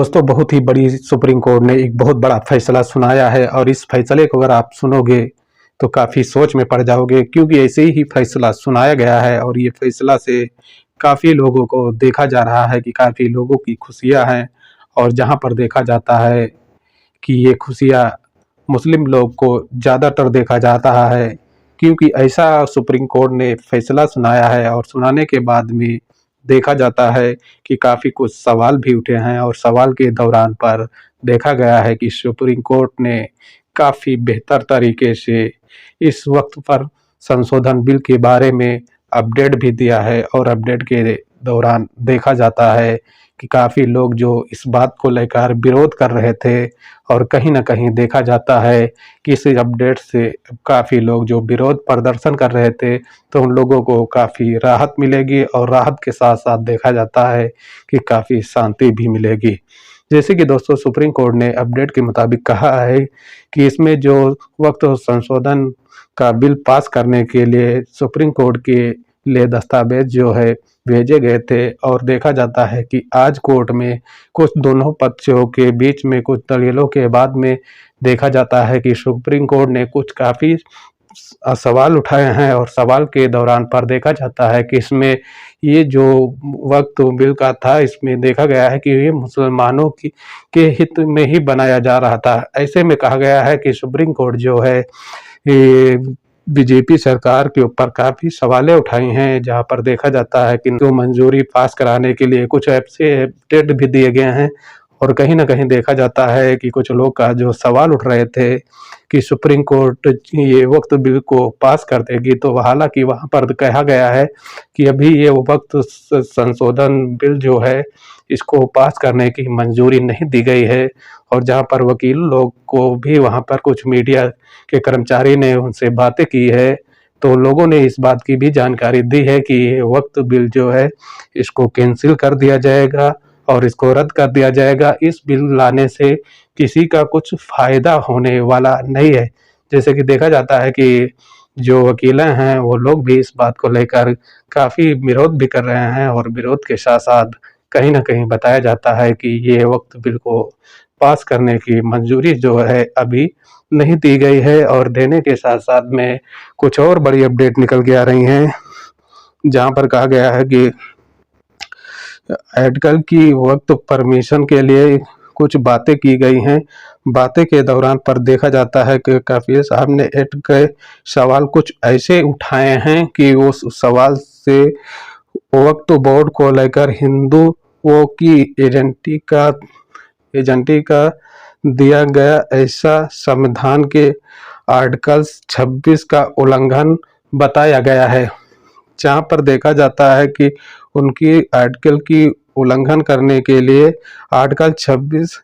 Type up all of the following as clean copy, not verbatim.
दोस्तों, बहुत ही बड़ी सुप्रीम कोर्ट ने एक बहुत बड़ा फैसला सुनाया है और इस फैसले को अगर आप सुनोगे तो काफ़ी सोच में पड़ जाओगे, क्योंकि ऐसे ही फैसला सुनाया गया है और ये फैसला से काफ़ी लोगों को देखा जा रहा है कि काफ़ी लोगों की खुशियां हैं। और जहां पर देखा जाता है कि ये खुशियां मुस्लिम लोग को ज़्यादातर देखा जाता है, क्योंकि ऐसा सुप्रीम कोर्ट ने फैसला सुनाया है और सुनाने के बाद में देखा जाता है कि काफ़ी कुछ सवाल भी उठे हैं और सवाल के दौरान पर देखा गया है कि सुप्रीम कोर्ट ने काफ़ी बेहतर तरीके से इस वक्त पर संशोधन बिल के बारे में अपडेट भी दिया है। और अपडेट के दौरान देखा जाता है कि काफ़ी लोग जो इस बात को लेकर विरोध कर रहे थे, और कहीं न कहीं देखा जाता है कि इस अपडेट से काफ़ी लोग जो विरोध प्रदर्शन कर रहे थे, तो उन लोगों को काफ़ी राहत मिलेगी और राहत के साथ-साथ देखा जाता है कि काफ़ी शांति भी मिलेगी। जैसे कि दोस्तों, सुप्रीम कोर्ट ने अपडेट के मुताबिक कहा है कि इसमें जो वक्त संशोधन का बिल पास करने के लिए सुप्रीम कोर्ट के लिए दस्तावेज जो है भेजे गए थे, और देखा जाता है कि आज कोर्ट में कुछ दोनों पक्षों के बीच में कुछ दलीलों के बाद में देखा जाता है कि सुप्रीम कोर्ट ने कुछ काफ़ी सवाल उठाए हैं। और सवाल के दौरान पर देखा जाता है कि इसमें ये जो वक्त बिल का था, इसमें देखा गया है कि ये मुसलमानों की के हित में ही बनाया जा रहा था। ऐसे में कहा गया है कि सुप्रीम कोर्ट जो है ये बीजेपी सरकार के ऊपर काफ़ी सवालें उठाई हैं, जहाँ पर देखा जाता है कि इनको मंजूरी पास कराने के लिए कुछ ऐसे अपडेट भी दिए गए हैं। और कहीं न कहीं देखा जाता है कि कुछ लोग का जो सवाल उठ रहे थे कि सुप्रीम कोर्ट ये वक्त बिल को पास कर देगी, तो हालाँकि वहाँ पर कहा गया है कि अभी ये वक्त संशोधन बिल जो है, इसको पास करने की मंजूरी नहीं दी गई है। और जहाँ पर वकील लोग को भी वहाँ पर कुछ मीडिया के कर्मचारी ने उनसे बातें की है, तो लोगों ने इस बात की भी जानकारी दी है कि ये वक्त बिल जो है, इसको कैंसिल कर दिया जाएगा और इसको रद्द कर दिया जाएगा। इस बिल लाने से किसी का कुछ फ़ायदा होने वाला नहीं है। जैसे कि देखा जाता है कि जो वकीलें हैं, वो लोग भी इस बात को लेकर काफ़ी विरोध भी कर रहे हैं, और विरोध के साथ-साथ कहीं न कहीं बताया जाता है कि ये वक्त बिल को पास करने की मंजूरी जो है अभी नहीं दी गई है। और देने के साथ-साथ में कुछ और बड़ी अपडेट निकल के आ रही हैं, जहाँ पर कहा गया है कि आजकल की वक्त परमिशन के लिए कुछ बातें की गई हैं। बातें के दौरान पर देखा जाता है कि कफ़ील साहब ने एड के सवाल कुछ ऐसे उठाए हैं कि उस सवाल से वक्फ बोर्ड को लेकर हिंदुओं की एजेंटी का दिया गया ऐसा संविधान के आर्टिकल 26 का उल्लंघन बताया गया है। जहाँ पर देखा जाता है कि उनकी आर्टिकल की उल्लंघन करने के लिए आर्टिकल 26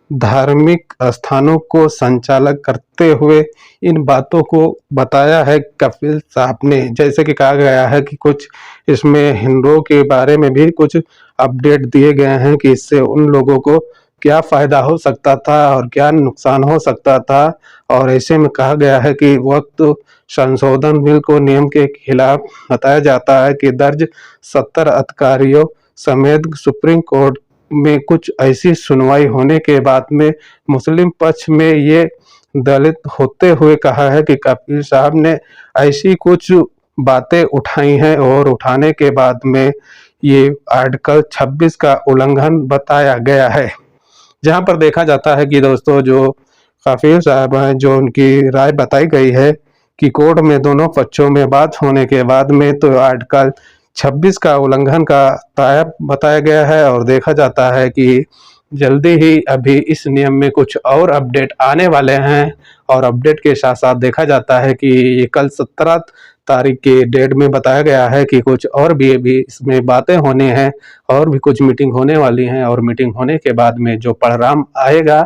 धार्मिक स्थानों को संचालक करते हुए इन बातों को बताया है कपिल साहब ने। जैसे कि कहा गया है कि कुछ इसमें हिंदुओं के बारे में भी कुछ अपडेट दिए गए हैं कि इससे उन लोगों को क्या फ़ायदा हो सकता था और क्या नुकसान हो सकता था। और ऐसे में कहा गया है कि वक्त संशोधन बिल को नियम के खिलाफ बताया जाता है कि दर्ज 70 अधिकारियों समेत सुप्रीम कोर्ट में कुछ ऐसी सुनवाई होने के बाद में मुस्लिम पक्ष में ये दलित होते हुए कहा है कि कपिल साहब ने ऐसी कुछ बातें उठाई हैं, और उठाने के बाद में ये आर्टिकल 26 का उल्लंघन बताया गया है। जहाँ पर देखा जाता है कि दोस्तों, जो कफील साहब हैं, जो उनकी राय बताई गई है कि कोर्ट में दोनों पक्षों में बात होने के बाद में तो आर्टिकल 26 का उल्लंघन का बताया गया है। और देखा जाता है कि जल्दी ही अभी इस नियम में कुछ और अपडेट आने वाले हैं। और अपडेट के साथ साथ देखा जाता है कि ये कल 17 तारीख के डेट में बताया गया है कि कुछ और भी इसमें बातें होने हैं, और भी कुछ मीटिंग होने वाली हैं, और मीटिंग होने के बाद में जो परिणाम आएगा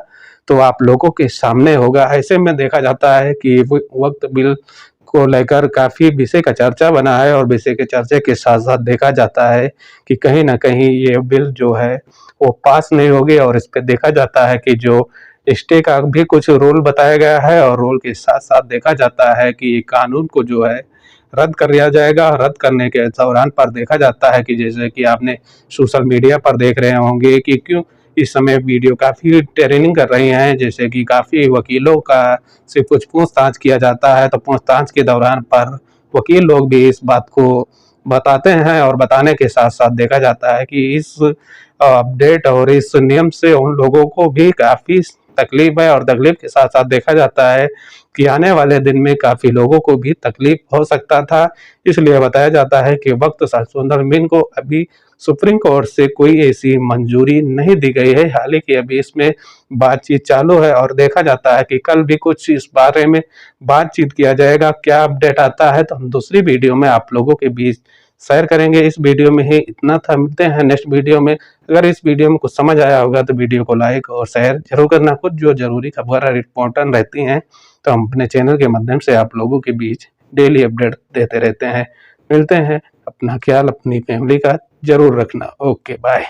तो आप लोगों के सामने होगा। ऐसे में देखा जाता है कि वक्त बिल को लेकर काफ़ी विषय का चर्चा बना है, और विषय के चर्चे के साथ साथ देखा जाता है कि कहीं ना कहीं ये बिल जो है वो पास नहीं होगी। और इस पे देखा जाता है कि जो स्टे का भी कुछ रोल बताया गया है, और रोल के साथ साथ देखा जाता है कि कानून को जो है रद्द कर दिया जाएगा। रद्द करने के दौरान पर देखा जाता है कि जैसे कि आपने सोशल मीडिया पर देख रहे होंगे कि क्यों इस समय वीडियो काफ़ी ट्रेंडिंग कर रही हैं, जैसे कि काफ़ी वकीलों का से कुछ पूछताछ किया जाता है, तो पूछताछ के दौरान पर वकील लोग भी इस बात को बताते हैं और बताने के साथ-साथ देखा जाता है कि इस अपडेट और इस नियम से उन लोगों को भी काफ़ी तकलीफ है और तकलीफ के साथ-साथ देखा जाता है कि आने वाले दिन में काफ़ी लोगों को भी तकलीफ हो सकता था। इसलिए बताया जाता है कि वक़्त संशोधन बिल को अभी सुप्रीम कोर्ट से कोई ऐसी मंजूरी नहीं दी गई है। हालाँकि अभी इसमें बातचीत चालू है और देखा जाता है कि कल भी कुछ इस बारे में बातचीत किया जाएगा। क्या अपडेट आता है तो हम दूसरी वीडियो में आप लोगों के बीच शेयर करेंगे। इस वीडियो में ही इतना था, मिलते हैं नेक्स्ट वीडियो में। अगर इस वीडियो में कुछ समझ आया होगा तो वीडियो को लाइक और शेयर ज़रूर करना। कुछ जो ज़रूरी खबर और इम्पोर्टेंट रहती हैं तो हम अपने चैनल के माध्यम से आप लोगों के बीच डेली अपडेट देते रहते हैं। मिलते हैं, अपना ख्याल अपनी फैमिली का ज़रूर रखना। Okay bye.